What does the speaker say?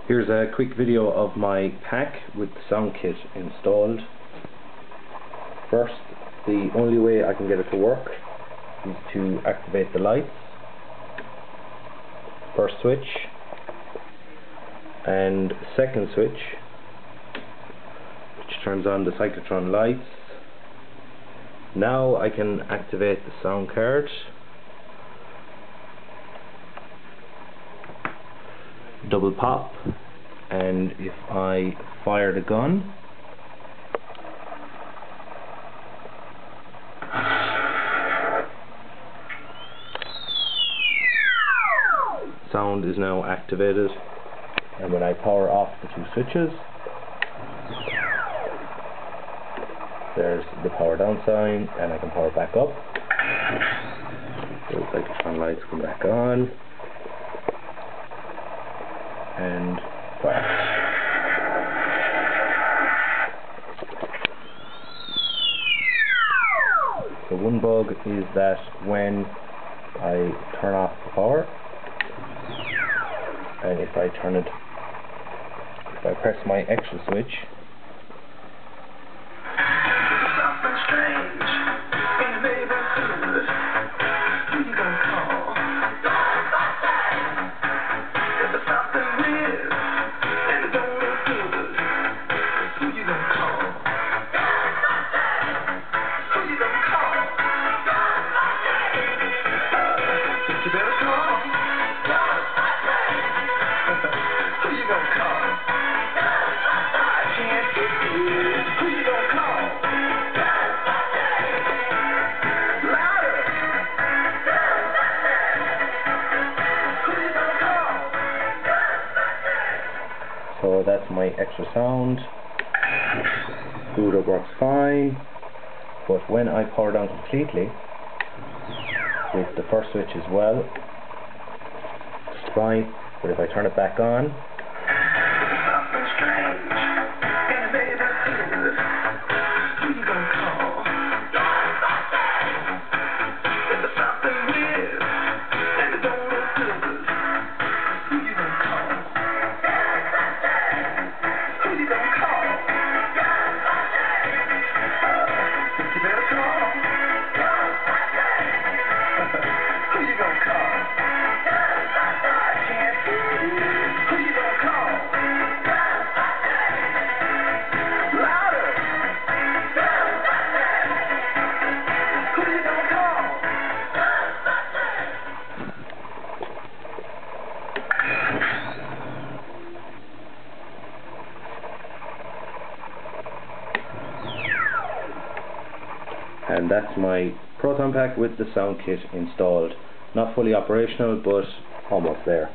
Here's a quick video of my pack with the sound kit installed. First, the only way I can get it to work is to activate the lights. First switch and second switch, which turns on the cyclotron lights. Now I can activate the sound card. Double pop, and if I fire the gun, sound is now activated, and when I power off the two switches, there's the power down sign, and I can power back up. So the cyclotron lights come back on and fire. So one bug is that when I turn off the power, and if I press my extra switch, so that's my extra sound. Boot up works fine, but when I power down completely with the first switch as well, it's fine. But if I turn it back on, and that's my Proton Pack with the sound kit installed. Not fully operational, but almost there.